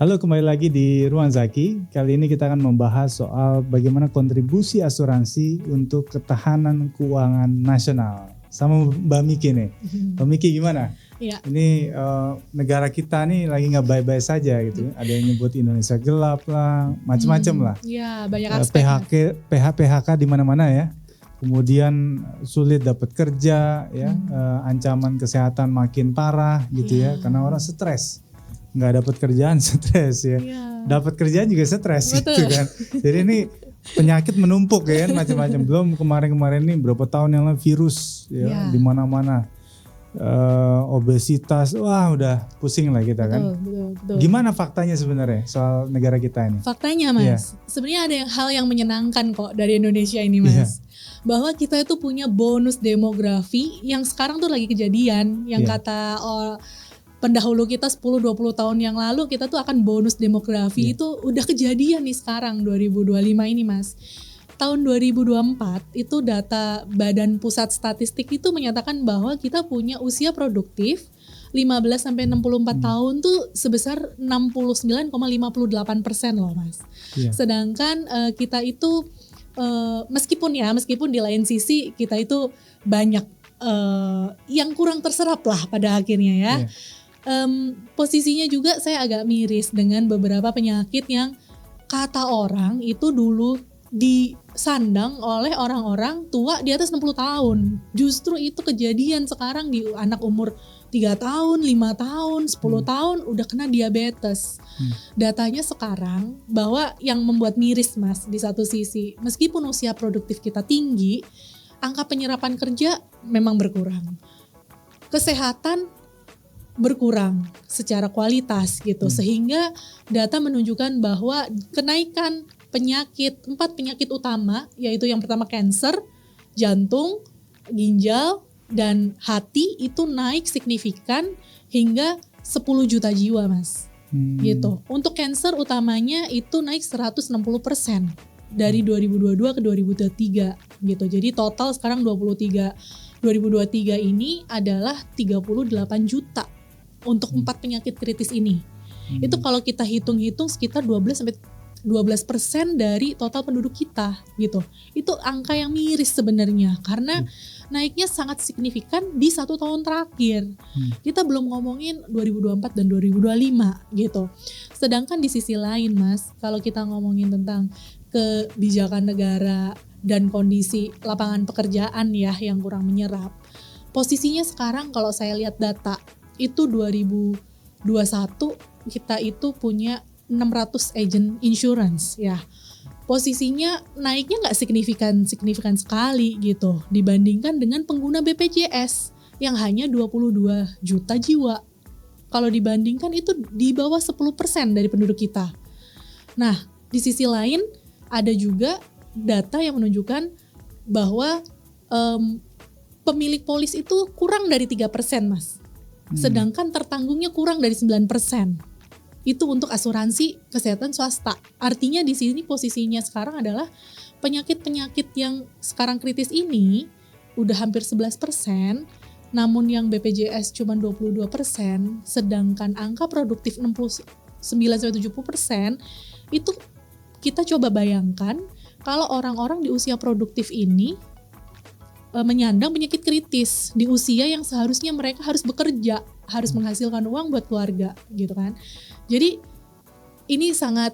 Halo, kembali lagi di Ruang Zaki. Kali ini kita akan membahas soal bagaimana kontribusi asuransi untuk ketahanan keuangan nasional. Sama Mbak Miki nih. Mbak Miki gimana? Ya. Ini negara kita nih lagi nggak baik-baik saja gitu. Ada yang nyebut Indonesia gelap lah, macam-macam lah. Ya, banyak aspek. PHK di mana-mana ya. Kemudian sulit dapat kerja ya, ancaman kesehatan makin parah gitu ya, karena orang stres. Nggak dapat kerjaan stres ya, dapat kerjaan juga stres gitu kan. Jadi ini penyakit menumpuk ya kan, macam-macam. Belum kemarin ini berapa tahun yang lalu virus ya di mana-mana, obesitas, wah udah pusing lah kita kan. Betul. Gimana faktanya sebenarnya soal negara kita ini? Faktanya Mas, sebenarnya ada hal yang menyenangkan kok dari Indonesia ini Mas. Bahwa kita itu punya bonus demografi yang sekarang tuh lagi kejadian, yang kata pendahulu kita 10-20 tahun yang lalu kita tuh akan bonus demografi itu udah kejadian nih sekarang 2025 ini Mas. Tahun 2024 itu data Badan Pusat Statistik itu menyatakan bahwa kita punya usia produktif 15 sampai 64 tahun tuh sebesar 69,58% loh Mas. Sedangkan kita itu meskipun di lain sisi kita itu banyak yang kurang terserap lah pada akhirnya ya. Posisinya juga saya agak miris dengan beberapa penyakit yang kata orang itu dulu disandang oleh orang-orang tua di atas 60 tahun. Justru itu kejadian sekarang di anak umur 3 tahun, 5 tahun, 10 tahun udah kena diabetes. Datanya sekarang bahwa yang membuat miris Mas di satu sisi, meskipun usia produktif kita tinggi, angka penyerapan kerja memang berkurang. Kesehatan berkurang secara kualitas gitu, sehingga data menunjukkan bahwa kenaikan 4 penyakit utama, yaitu yang pertama kanker, jantung, ginjal, dan hati itu naik signifikan hingga 10 juta jiwa Mas. Gitu. Untuk kanker utamanya itu naik 160% dari 2022 ke 2023 gitu. Jadi total sekarang 2023 ini adalah 38 juta untuk 4 penyakit kritis ini. Itu kalau kita hitung-hitung sekitar 12% dari total penduduk kita gitu. Itu angka yang miris sebenarnya karena naiknya sangat signifikan di 1 tahun terakhir. Kita belum ngomongin 2024 dan 2025 gitu. Sedangkan di sisi lain Mas, kalau kita ngomongin tentang kebijakan negara dan kondisi lapangan pekerjaan ya yang kurang menyerap. Posisinya sekarang kalau saya lihat data itu 2021 kita itu punya 600 agent insurance ya. Posisinya naiknya nggak signifikan sekali gitu dibandingkan dengan pengguna BPJS yang hanya 22 juta jiwa. Kalau dibandingkan itu di bawah 10% dari penduduk kita. Nah, di sisi lain ada juga data yang menunjukkan bahwa pemilik polis itu kurang dari 3% Mas. Sedangkan tertanggungnya kurang dari 9%. Itu untuk asuransi kesehatan swasta. Artinya di sini posisinya sekarang adalah penyakit-penyakit yang sekarang kritis ini udah hampir 11%, namun yang BPJS cuma 22%, sedangkan angka produktif 69-70%, itu kita coba bayangkan kalau orang-orang di usia produktif ini menyandang penyakit kritis di usia yang seharusnya mereka harus bekerja, harus menghasilkan uang buat keluarga gitu kan. Jadi ini sangat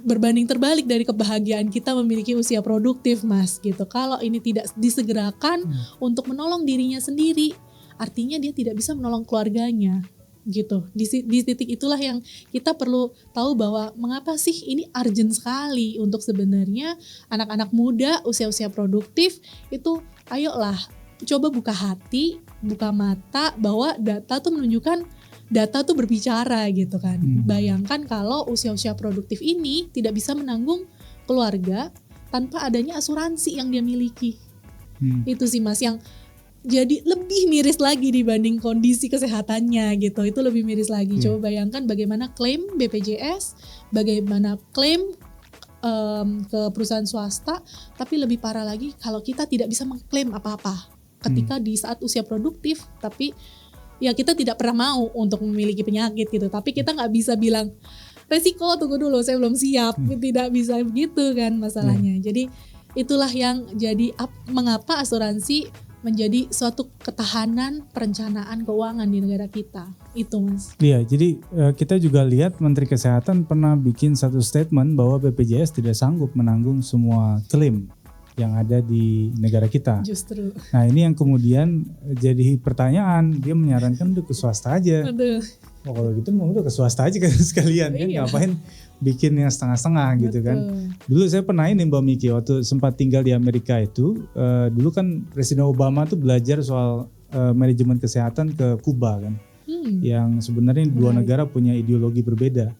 berbanding terbalik dari kebahagiaan kita memiliki usia produktif Mas gitu. Kalau ini tidak disegerakan untuk menolong dirinya sendiri, artinya dia tidak bisa menolong keluarganya gitu. Di titik itulah yang kita perlu tahu bahwa mengapa sih ini urgent sekali untuk sebenarnya anak-anak muda usia-usia produktif itu ayolah coba buka hati, buka mata bahwa data tuh menunjukkan, data tuh berbicara gitu kan. Bayangkan kalau usia-usia produktif ini tidak bisa menanggung keluarga tanpa adanya asuransi yang dia miliki. Itu sih Mas yang jadi lebih miris lagi dibanding kondisi kesehatannya gitu. Itu lebih miris lagi. Coba bayangkan bagaimana klaim BPJS, bagaimana klaim ke perusahaan swasta, tapi lebih parah lagi kalau kita tidak bisa mengklaim apa-apa ketika di saat usia produktif, tapi ya kita tidak pernah mau untuk memiliki penyakit gitu. Tapi kita nggak bisa bilang resiko tunggu dulu saya belum siap, tidak bisa begitu kan masalahnya. Jadi itulah yang jadi mengapa asuransi menjadi suatu ketahanan perencanaan keuangan di negara kita. Itu Mas. Iya, jadi kita juga lihat Menteri Kesehatan pernah bikin satu statement bahwa BPJS tidak sanggup menanggung semua klaim yang ada di negara kita. Justru. Nah ini yang kemudian jadi pertanyaan, dia menyarankan udah ke swasta aja. Aduh. Oh kalau gitu mau udah ke swasta aja kan sekalian kan, ngapain bikin yang setengah-setengah gitu kan. Dulu saya pernah ini Mbak Miki, waktu sempat tinggal di Amerika itu, dulu kan Presiden Obama tuh belajar soal manajemen kesehatan ke Kuba kan. Yang sebenarnya dua negara punya ideologi berbeda.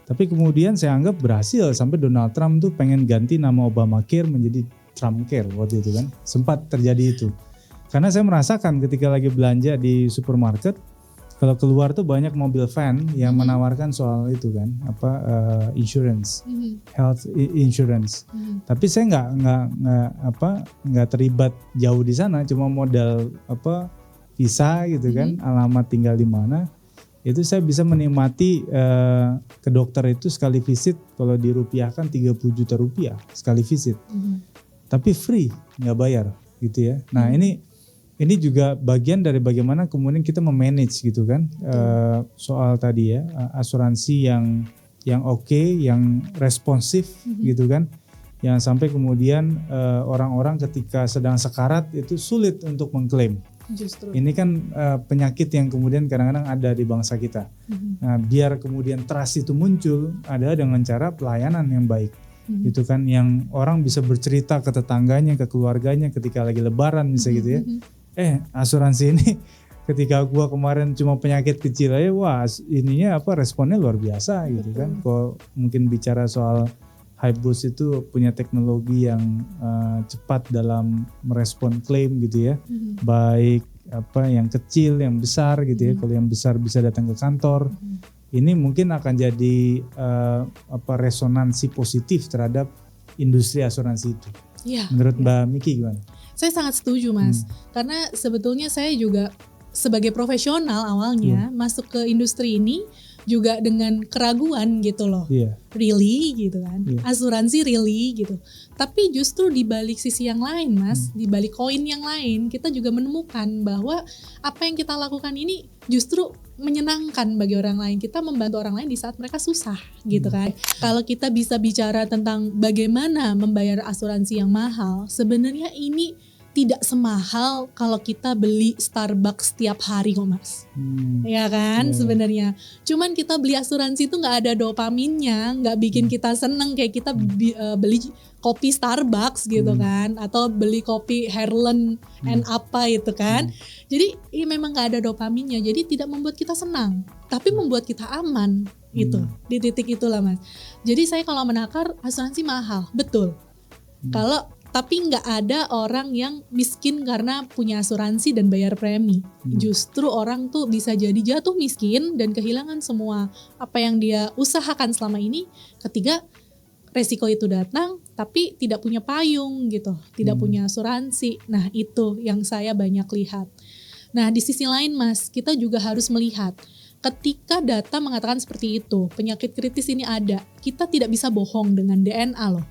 Tapi kemudian saya anggap berhasil sampai Donald Trump tuh pengen ganti nama Obamacare menjadi Trumpcare waktu itu kan. Sempat terjadi itu. Karena saya merasakan ketika lagi belanja di supermarket, kalau keluar tuh banyak mobil van yang menawarkan soal itu kan, insurance, health insurance. Tapi saya nggak terlibat jauh di sana, cuma modal visa gitu kan, alamat tinggal di mana. Itu saya bisa menikmati ke dokter itu sekali visit, kalau dirupiahkan 30 juta rupiah sekali visit. Tapi free, nggak bayar gitu ya. Nah ini juga bagian dari bagaimana kemudian kita memanage gitu kan, soal tadi ya, asuransi yang oke, yang responsif gitu kan. Yang sampai kemudian orang-orang ketika sedang sekarat itu sulit untuk mengklaim. Justru. Ini kan penyakit yang kemudian kadang-kadang ada di bangsa kita. Nah, biar kemudian trust itu muncul, ada dengan cara pelayanan yang baik. Gitu kan, yang orang bisa bercerita ke tetangganya, ke keluarganya ketika lagi lebaran misalnya gitu ya. Asuransi ini ketika gua kemarin cuma penyakit kecil aja, wah ininya responnya luar biasa gitu kan. Kalau mungkin bicara soal Hybus itu punya teknologi yang cepat dalam merespon klaim gitu ya. Baik yang kecil, yang besar gitu ya. Kalau yang besar bisa datang ke kantor. Ini mungkin akan jadi resonansi positif terhadap industri asuransi itu. Ya, menurut Mbak Miki gimana? Saya sangat setuju Mas. Karena sebetulnya saya juga sebagai profesional awalnya masuk ke industri ini juga dengan keraguan gitu loh. Really gitu kan. Asuransi really gitu. Tapi justru di balik sisi yang lain Mas, di balik koin yang lain, kita juga menemukan bahwa apa yang kita lakukan ini justru menyenangkan bagi orang lain. Kita membantu orang lain di saat mereka susah gitu kan. Kalau kita bisa bicara tentang bagaimana membayar asuransi yang mahal, sebenarnya ini tidak semahal kalau kita beli Starbucks setiap hari kok Mas. Ya kan sebenarnya. Cuman kita beli asuransi itu gak ada dopaminnya, gak bikin kita seneng kayak kita beli kopi Starbucks gitu kan. Atau beli kopi Herlen and apa itu kan. Jadi ini memang gak ada dopaminnya, jadi tidak membuat kita senang. Tapi membuat kita aman gitu. Di titik itulah Mas. Jadi saya kalau menakar asuransi mahal, betul. Tapi nggak ada orang yang miskin karena punya asuransi dan bayar premi. Justru orang tuh bisa jadi jatuh miskin dan kehilangan semua apa yang dia usahakan selama ini ketika resiko itu datang tapi tidak punya payung gitu, tidak punya asuransi. Nah itu yang saya banyak lihat. Nah di sisi lain Mas, kita juga harus melihat ketika data mengatakan seperti itu, penyakit kritis ini ada, kita tidak bisa bohong dengan DNA loh.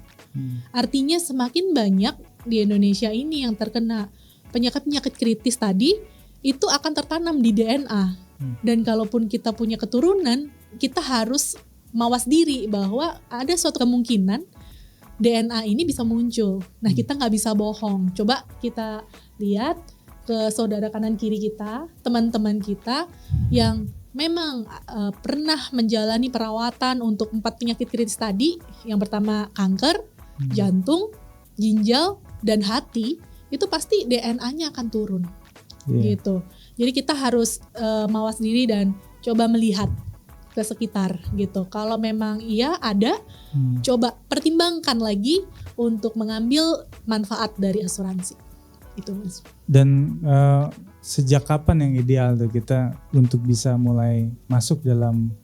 Artinya semakin banyak di Indonesia ini yang terkena penyakit-penyakit kritis tadi, itu akan tertanam di DNA. Dan kalaupun kita punya keturunan, kita harus mawas diri bahwa ada suatu kemungkinan DNA ini bisa muncul. Nah kita gak bisa bohong. Coba kita lihat ke saudara kanan kiri kita, teman-teman kita yang memang pernah menjalani perawatan untuk 4 penyakit kritis tadi. Yang pertama kanker, jantung, ginjal, dan hati, itu pasti DNA-nya akan turun. Gitu. Jadi kita harus mawas diri dan coba melihat ke sekitar gitu. Kalau memang iya ada, coba pertimbangkan lagi untuk mengambil manfaat dari asuransi. Itu Mas. Dan sejak kapan yang ideal tuh kita untuk bisa mulai masuk dalam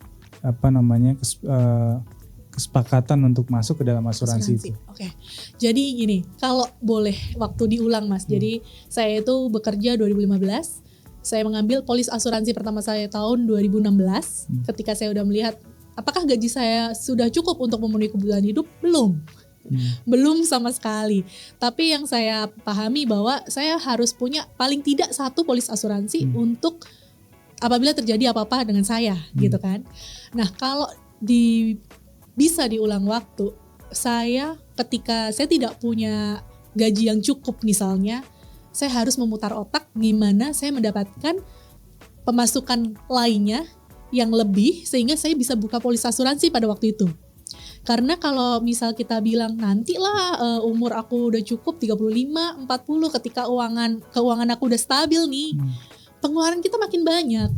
kesepakatan untuk masuk ke dalam asuransi itu? Oke. Jadi gini, kalau boleh waktu diulang Mas. Jadi saya itu bekerja 2015. Saya mengambil polis asuransi pertama saya tahun 2016. Ketika saya udah melihat apakah gaji saya sudah cukup untuk memenuhi kebutuhan hidup? Belum sama sekali. Tapi yang saya pahami bahwa saya harus punya paling tidak satu polis asuransi untuk apabila terjadi apa-apa dengan saya gitu kan. Nah kalau bisa diulang waktu, saya ketika saya tidak punya gaji yang cukup misalnya, saya harus memutar otak gimana saya mendapatkan pemasukan lainnya yang lebih sehingga saya bisa buka polis asuransi pada waktu itu. Karena kalau misal kita bilang nantilah umur aku udah cukup 35, 40 ketika keuangan aku udah stabil nih. Pengeluaran kita makin banyak.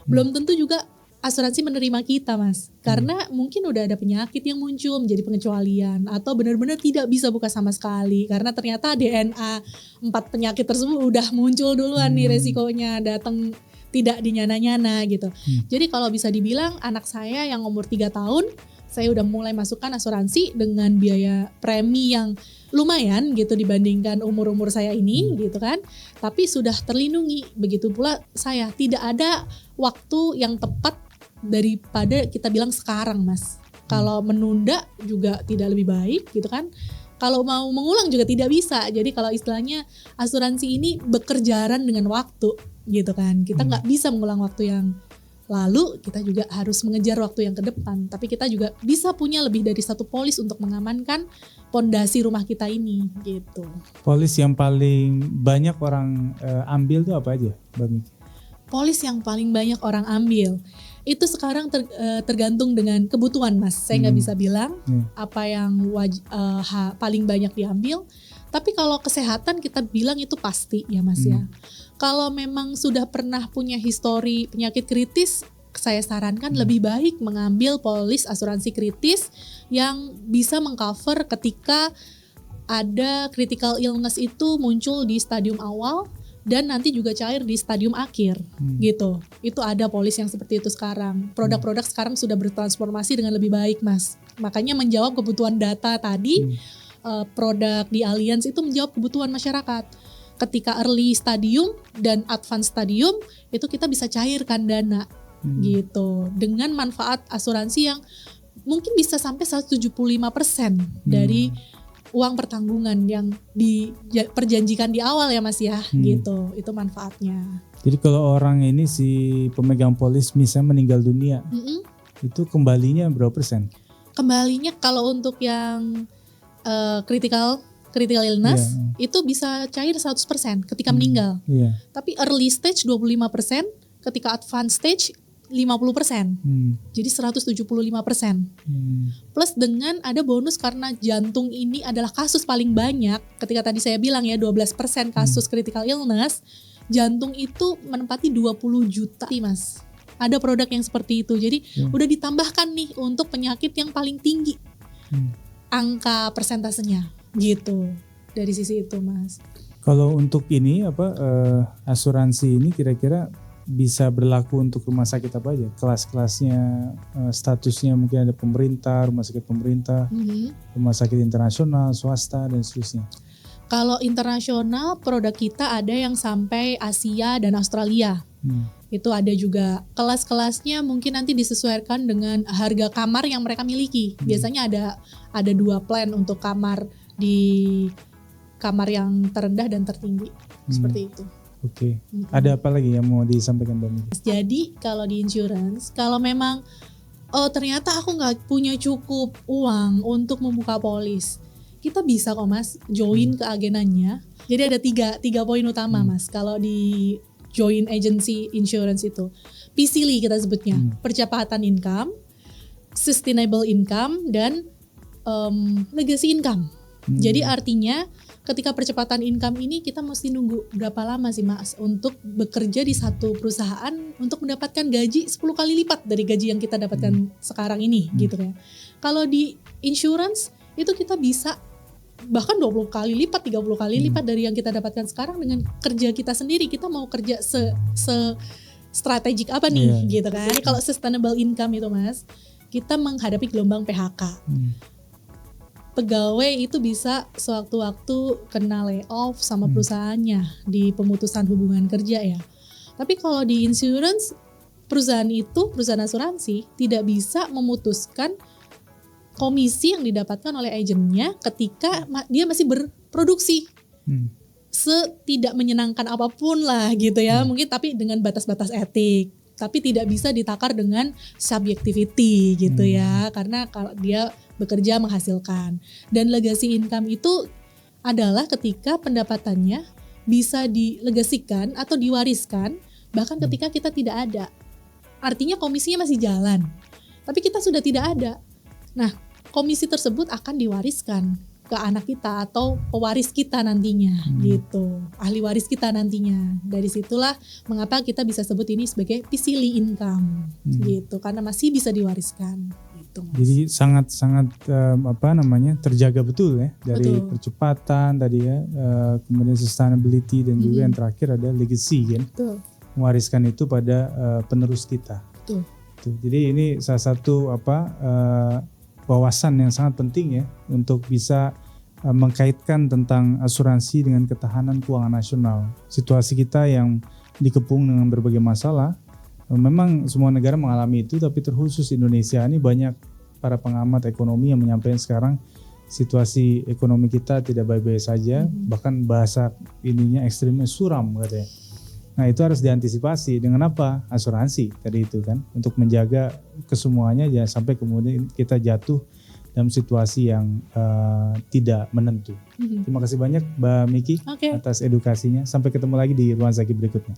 Belum tentu juga asuransi menerima kita, Mas. Karena mungkin udah ada penyakit yang muncul menjadi pengecualian atau benar-benar tidak bisa buka sama sekali karena ternyata DNA 4 penyakit tersebut udah muncul duluan nih resikonya datang tidak dinyana-nyana gitu. Jadi kalau bisa dibilang anak saya yang umur 3 tahun saya udah mulai masukkan asuransi dengan biaya premi yang lumayan gitu dibandingkan umur-umur saya ini gitu kan. Tapi sudah terlindungi. Begitu pula saya, tidak ada waktu yang tepat daripada kita bilang sekarang, Mas. Kalau menunda juga tidak lebih baik gitu kan. Kalau mau mengulang juga tidak bisa. Jadi kalau istilahnya asuransi ini bekerjaran dengan waktu gitu kan. Kita nggak bisa mengulang waktu yang lalu, kita juga harus mengejar waktu yang ke depan. Tapi kita juga bisa punya lebih dari satu polis untuk mengamankan pondasi rumah kita ini gitu. Polis yang paling banyak orang ambil tuh apa aja, Mbak Miki? Polis yang paling banyak orang ambil itu sekarang tergantung dengan kebutuhan, Mas. Saya nggak bisa bilang apa yang paling banyak diambil. Tapi kalau kesehatan kita bilang itu pasti ya, Mas ya. Kalau memang sudah pernah punya histori penyakit kritis, saya sarankan lebih baik mengambil polis asuransi kritis yang bisa mengcover ketika ada critical illness itu muncul di stadium awal dan nanti juga cair di stadium akhir gitu. Itu ada polis yang seperti itu sekarang. Produk-produk sekarang sudah bertransformasi dengan lebih baik, Mas. Makanya menjawab kebutuhan data tadi, produk di Allianz itu menjawab kebutuhan masyarakat. Ketika early stadium dan advanced stadium itu kita bisa cairkan dana gitu dengan manfaat asuransi yang mungkin bisa sampai 175% dari uang pertanggungan yang diperjanjikan di awal ya, Mas ya gitu. Itu manfaatnya. Jadi kalau orang ini si pemegang polis misalnya meninggal dunia, itu kembalinya berapa persen? Kembalinya kalau untuk yang critical illness itu bisa cair 100% ketika meninggal. Tapi early stage 25%, ketika advanced stage 50%. Jadi 175%. Plus dengan ada bonus karena jantung ini adalah kasus paling banyak. Ketika tadi saya bilang ya 12% kasus critical illness, jantung itu menempati 20 juta, Mas. Ada produk yang seperti itu. Jadi udah ditambahkan nih untuk penyakit yang paling tinggi. Angka persentasenya gitu dari sisi itu, Mas. Kalau untuk ini asuransi ini kira-kira bisa berlaku untuk rumah sakit apa aja? Kelas-kelasnya, statusnya mungkin ada pemerintah, rumah sakit pemerintah, rumah sakit internasional, swasta dan seterusnya. Kalau internasional produk kita ada yang sampai Asia dan Australia. Itu ada juga kelas-kelasnya mungkin nanti disesuaikan dengan harga kamar yang mereka miliki. Biasanya ada 2 plan untuk kamar di kamar yang terendah dan tertinggi seperti itu. Oke. Ada apa lagi yang mau disampaikan, Mbak Miki? Jadi kalau di insurance, kalau memang ternyata aku nggak punya cukup uang untuk membuka polis, kita bisa kok, Mas, join ke agenanya. Jadi ada tiga poin utama, Mas. Kalau di join agency insurance itu, PCLI kita sebutnya, percepatan income, sustainable income, dan legacy income. Jadi artinya ketika percepatan income ini kita mesti nunggu berapa lama sih, Mas, untuk bekerja di satu perusahaan untuk mendapatkan gaji 10 kali lipat dari gaji yang kita dapatkan sekarang ini gitu ya. Kalau di insurance itu kita bisa bahkan 20 kali lipat, 30 kali lipat dari yang kita dapatkan sekarang dengan kerja kita sendiri. Kita mau kerja strategik apa nih gitu kan. Kalau sustainable income itu, Mas, kita menghadapi gelombang PHK. Pegawai itu bisa sewaktu-waktu kena layoff sama perusahaannya di pemutusan hubungan kerja ya. Tapi kalau di insurance perusahaan asuransi tidak bisa memutuskan komisi yang didapatkan oleh agennya ketika dia masih berproduksi. Setidak menyenangkan apapun lah gitu ya, mungkin tapi dengan batas-batas etik, tapi tidak bisa ditakar dengan subjectivity gitu ya, karena kalau dia bekerja menghasilkan. Dan legacy income itu adalah ketika pendapatannya bisa dilegasikan atau diwariskan bahkan ketika kita tidak ada. Artinya komisinya masih jalan, tapi kita sudah tidak ada. Nah, komisi tersebut akan diwariskan ke anak kita atau pewaris kita nantinya gitu, ahli waris kita nantinya. Dari situlah mengapa kita bisa sebut ini sebagai pisili income gitu, karena masih bisa diwariskan gitu, Mas. Jadi sangat terjaga betul ya, dari percepatan tadi ya, kemudian sustainability, dan juga yang terakhir ada legacy kan. Betul. Mewariskan itu pada penerus kita. Betul. Tuh, jadi ini salah satu wawasan yang sangat penting ya untuk bisa mengkaitkan tentang asuransi dengan ketahanan keuangan nasional. Situasi kita yang dikepung dengan berbagai masalah, memang semua negara mengalami itu, tapi terkhusus Indonesia ini banyak para pengamat ekonomi yang menyampaikan sekarang situasi ekonomi kita tidak baik-baik saja, bahkan bahasa ininya ekstrimnya suram katanya. Nah, itu harus diantisipasi dengan apa? Asuransi tadi itu kan, untuk menjaga kesemuanya jangan sampai kemudian kita jatuh dalam situasi yang tidak menentu. Terima kasih banyak Mbak Miki atas edukasinya. Sampai ketemu lagi di Ruang Zaki berikutnya.